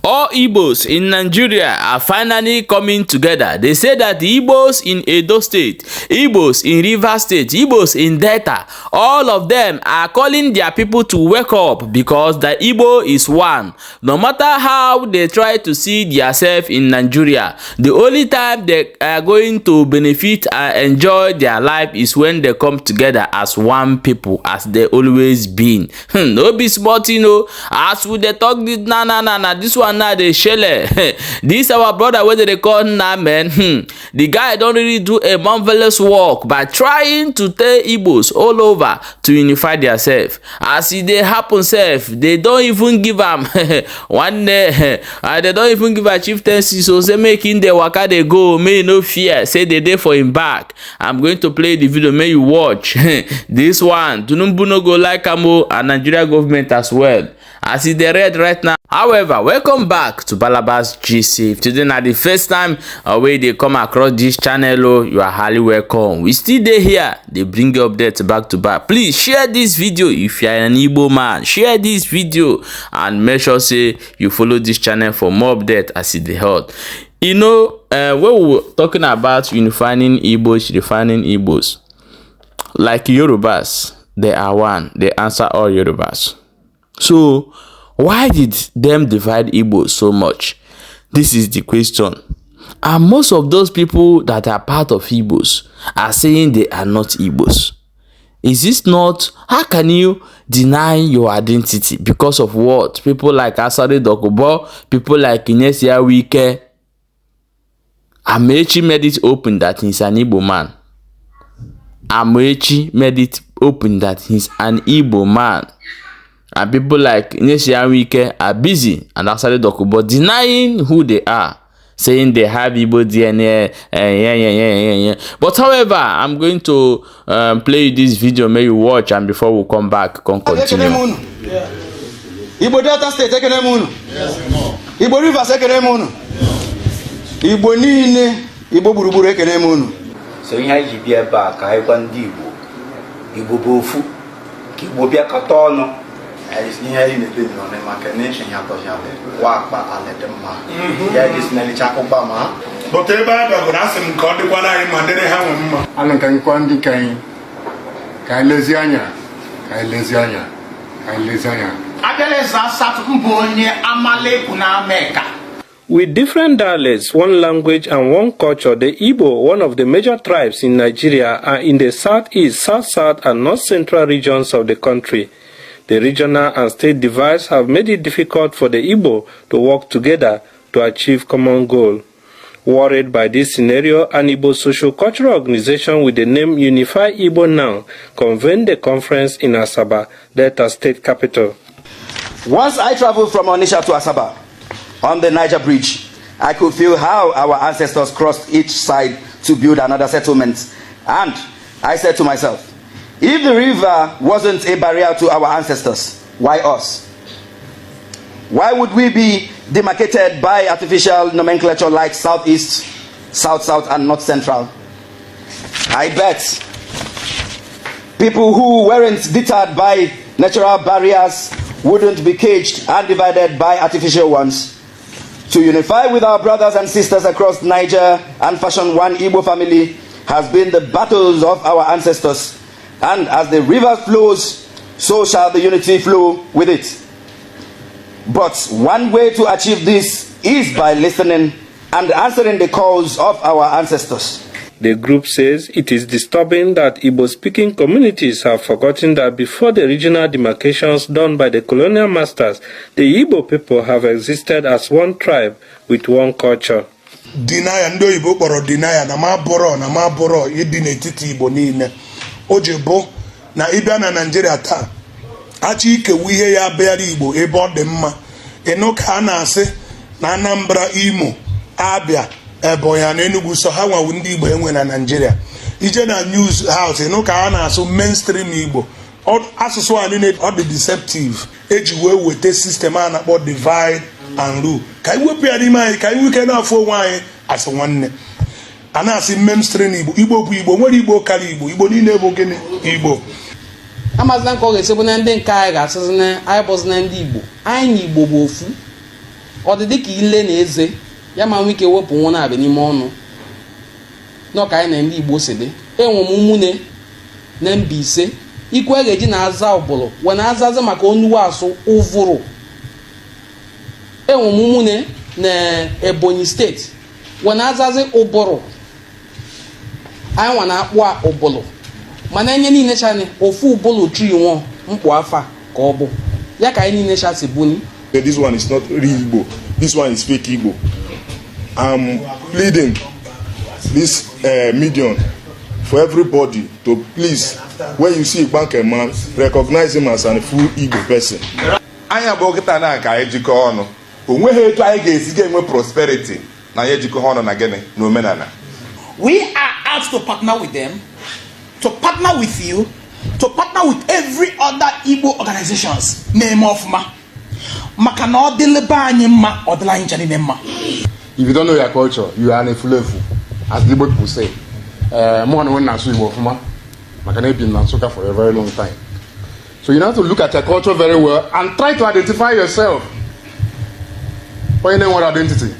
All Igbos in Nigeria are finally coming together. They say that the Igbos in Edo State, Igbos in Rivers State, Igbos in Delta, all of them are calling their people to wake up because the Igbo is one. No matter how they try to see themselves in Nigeria, the only time they are going to benefit and enjoy their life is when they come together as one people, as they always been. No be smart, you know. As we they talk this, this one now they shele. This our brother whether they call now, man. The guy don't really do a marvelous work by trying to tell Igbos all over to unify themselves. As it they happen self, they don't even give them one day. They don't even give a chieftaincy, so they making the waka they go. May no fear. Say they day for him back. I'm going to play the video. May you watch this one. Tunumbu no go like Kamo and Nigeria government as well. As it they read right now. However, welcome back to Balabas GC. If today not the first time where they come across this channel, you are highly welcome. We still there here. They bring you updates back to back. Please share this video if you are an Igbo man. Share this video and make sure say you follow this channel for more updates as it they hot. You know, when we were talking about unifying Igbos, refining Igbos, like Yorubas, they are one. They answer all Yorubas. So, why did them divide Igbo so much? This is the question. And most of those people that are part of Igbos are saying they are not Igbos. Is this not? How can you deny your identity because of what? People like Asari Dokubo, people like Inesia Wike. Amechi made it open that he's an Igbo man. Amechi made it open that he's an Igbo man. And people like Inesia Wike are busy and Asari Dokubo denying who they are, saying they have Igbo DNA. But however, I'm going to play this video, may you watch, and before we come back, continue. Igbo Delta State, Igbo Rivers, Igbo Nine, Igbo Buruburu, so you have to be back. I want Igbo Bofu, Igbo Biakatono. Is near in the building on the machination. Wapa and let them man. Yeah, this Nelly Chacobama. But everybody would ask him, call the one I am under the hammer. Alan can quanti can Lesiana, Lesiana, Lesiana. Adeles are Saturn born near Amale Puna Mecca. With different dialects, one language and one culture, the Igbo, one of the major tribes in Nigeria, are in the southeast, south-south and north-central regions of the country. The regional and state divides have made it difficult for the Igbo to work together to achieve common goal. Worried by this scenario, an Igbo socio-cultural organization with the name Unify Igbo Now convened the conference in Asaba, Delta State capital. Once I traveled from Onitsha to Asaba on the Niger Bridge, I could feel how our ancestors crossed each side to build another settlement. And I said to myself, if the river wasn't a barrier to our ancestors, why us? Why would we be demarcated by artificial nomenclature like Southeast, South-South, and North-Central? I bet people who weren't deterred by natural barriers wouldn't be caged and divided by artificial ones. To unify with our brothers and sisters across Niger and fashion one Igbo family has been the battles of our ancestors. And as the river flows, so shall the unity flow with it. But one way to achieve this is by listening and answering the calls of our ancestors. The group says it is disturbing that Igbo-speaking communities have forgotten that before the regional demarcations done by the colonial masters, the Igbo people have existed as one tribe with one culture. Deny ndo Igbo kpọrọ deny na ma boro ịdị n'etiti Igbo niile. Ojebo na ịbịa na Nigeria taa achị ikewu ihe ya bịara Igbo ebe ọ dị mma eno ka a na-asị na Anambra, Imo, Abia, Ebonyi na Enugu so ha nwawu ndị Igbo enwe na Nigeria. Ije na news house eno ka a na-asụ mainstream Igbo asụsụ a niile ọ dị deceptive eji wee wete system a na-akpọ divide and rule ka iwepụ ya n'ime anyị ka iwe ike na-afụ onwe anyị asị nwanne. Anasi mainstream Igbo bụ Igbo nwere Igbo karịa Igbo niile bụ gịnị Igbo. Amazina nke ọ ga-esi bụ na ndị nke anyị ga-asịzi na anyị bụzi na ndị Igbo anyị na Igbo bụ ofu ọ dị dịka ile na eze ya ma nwee ike wepụ nwa na-abịa n'ime ọnụ n'ọka anyị na ndị Igbo si dị. Enwe m ụmụnne na Mbaise ikwe ga-eji na-aza ụbụrụ wee na-azazi maka onuwe asụ ụvụrụ. Enwe m ụmụnne na Ebonyi steeti wee na-azazi ụbụrụ. Anyị nwa na-akpụ ụbụrụ mana enye niile chani ofu ụbụrụ tri nwa mkpụ afa ka ọ bụ ya ka anyị niile chasi buni. This one is not real Igbo. This one is fake Igbo. I'm pleading this medium for everybody to please, when you see a banker man, recognize him as a full Igbo person. Anya bogita na ka ejikọ ọnụ. Onweghị etu anyị ga-esi ga-enwe prosperity na ya ejikọ ọnụ na gịnị na omenala. We are asked to partner with them, to partner with you, to partner with every other Igbo organizations. Name of ma. Maka na ọ dịle be anyị mma, ọ dịla anyị ncha niile mma. If you don't know your culture, you are an influencer, as the Igbo people say. More than when Nasu Igbo Fuma, maka na been Nasuka for a very long time. So you have to look at your culture very well and try to identify yourself. What you identity?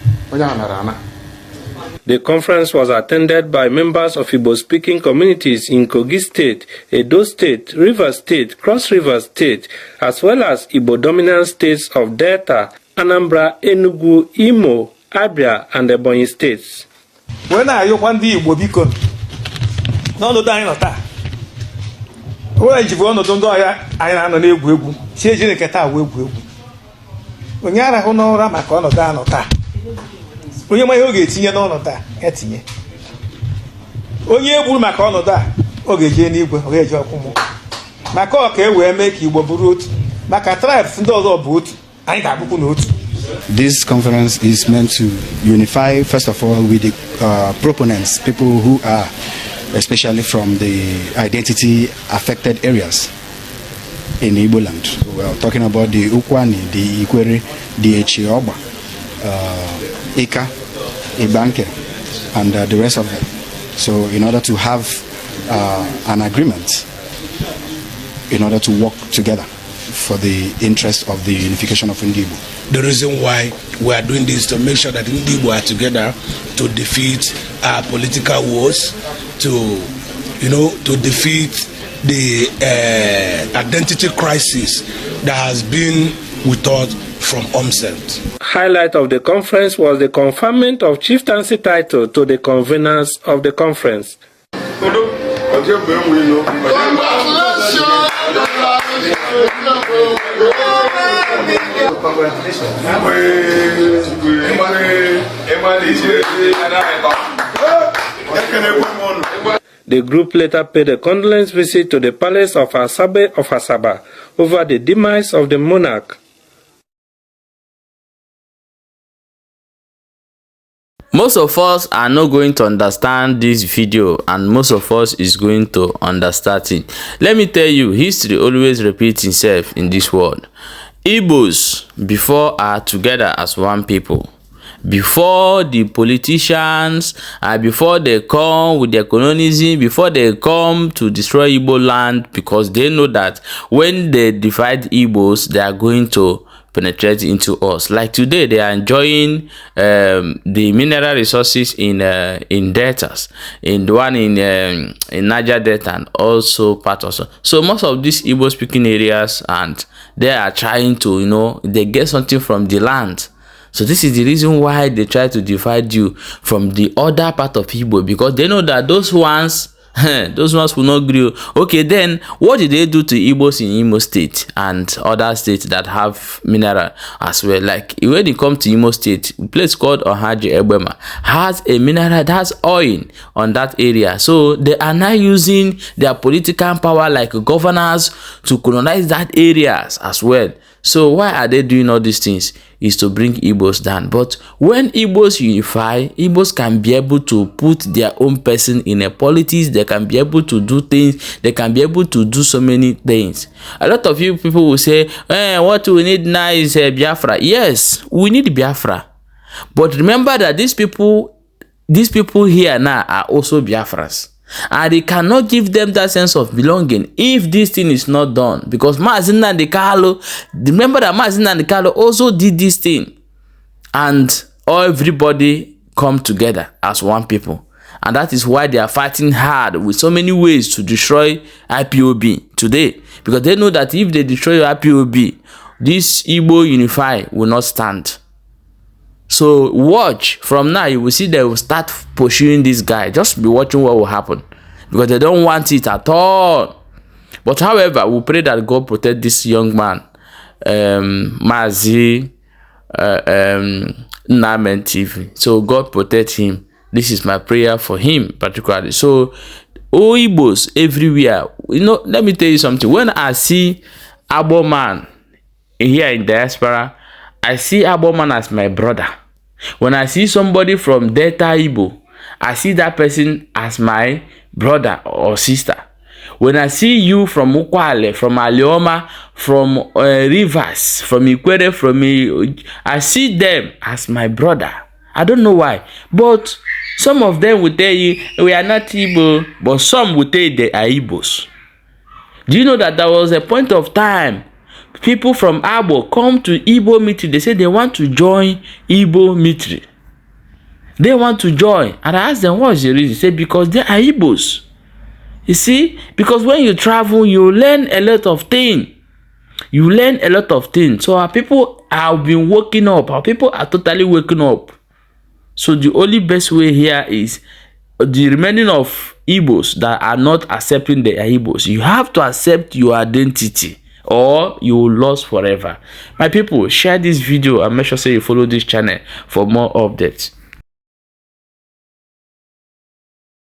The conference was attended by members of Igbo-speaking communities in Kogi State, Edo State, Rivers State, Cross River State, as well as Igbo-dominant states of Delta, Anambra, Enugu, Imo, Abia, and Ebonyi states. When I open the Igbo biko, no dying of that. When you want to do I am an egwu, change the cat will. When you are a honor, Ramacono down or that. Onye ma oge etinye n'ọnọdụ a etinye onye egwu maka ọnọdụ a oge jee n'igwe oge eji ọkwụmụ maka ọ ka e wee mee ka Igbo bụrụ otu maka tribes ndị ọzọ bụ otu anyị ga-abụkwu n'otu. This conference is meant to unify, first of all, with the proponents, people who are especially from the identity affected areas in Igbo land. We are talking about the Ukwani, the Ikwere, the Echioba, Ika, Ibanke, and the rest of them. So in order to have an agreement, in order to work together for the interest of the unification of Ndibo. The reason why we are doing this to make sure that Ndibo are together to defeat our political wars, to defeat the identity crisis that has been with us from onset. Highlight of the conference was the conferment of chieftaincy title to the conveners of the conference. The group later paid a condolence visit to the palace of Asabe of Asaba over the demise of the monarch. Most of us are not going to understand this video, and most of us is going to understand it. Let me tell you, history always repeats itself in this world. Igbos before are together as one people. Before the politicians, before they come with their colonialism, before they come to destroy Igbo land, because they know that when they divide Igbos, they are going to penetrate into us. Like today, they are enjoying the mineral resources in deltas, in the one in Niger Delta, and also part also. So most of these Igbo speaking areas, and they are trying to, they get something from the land. So this is the reason why they try to divide you from the other part of Igbo, because they know that those ones will not grow. Okay, then what did they do to Igbos in Imo State and other states that have mineral as well? Like when it comes to Imo State, a place called Ohaji Ebema has a mineral that has oil on that area. So they are now using their political power like governors to colonize that areas as well. So why are they doing all these things? Is to bring Igbos down. But when Igbos unify, Igbos can be able to put their own person in a politics. They can be able to do things. They can be able to do so many things. A lot of you people will say, what we need now is Biafra. Yes, we need Biafra. But remember that these people here now are also Biafras. And they cannot give them that sense of belonging if this thing is not done. Because Mazi Nnamdi Kanu, remember that Mazi Nnamdi Kanu also did this thing. and everybody come together as one people. And that is why they are fighting hard with so many ways to destroy IPOB today. Because they know that if they destroy IPOB, this Igbo Unify will not stand. So watch. From now, you will see they will start pursuing this guy. Just be watching what will happen. Because they don't want it at all. But however, we pray that God protect this young man. Mazi Namen TV. So God protect him. This is my prayer for him particularly. So all Igbos everywhere, you know, let me tell you something. When I see Igbo man here in diaspora, I see Igbo man as my brother. When I see somebody from Delta Igbo, I see that person as my brother or sister. When I see you from Ukwale, from Alioma, from Rivers, from Ikwere, I see them as my brother. I don't know why, but some of them will tell you we are not Igbo, but some will tell you they are Igbos. Do you know that there was a point of time people from Abo come to Igbo meeting? They say they want to join Igbo meeting. They want to join, and I asked them what's the reason. They say because they are Igbos. You see, because when you travel, you learn a lot of things. You learn a lot of things. So our people have been waking up. Our people are totally waking up. So the only best way here is the remaining of Igbos that are not accepting the Igbos. You have to accept your identity or you will lose forever. My people, share this video and make sure you follow this channel for more updates.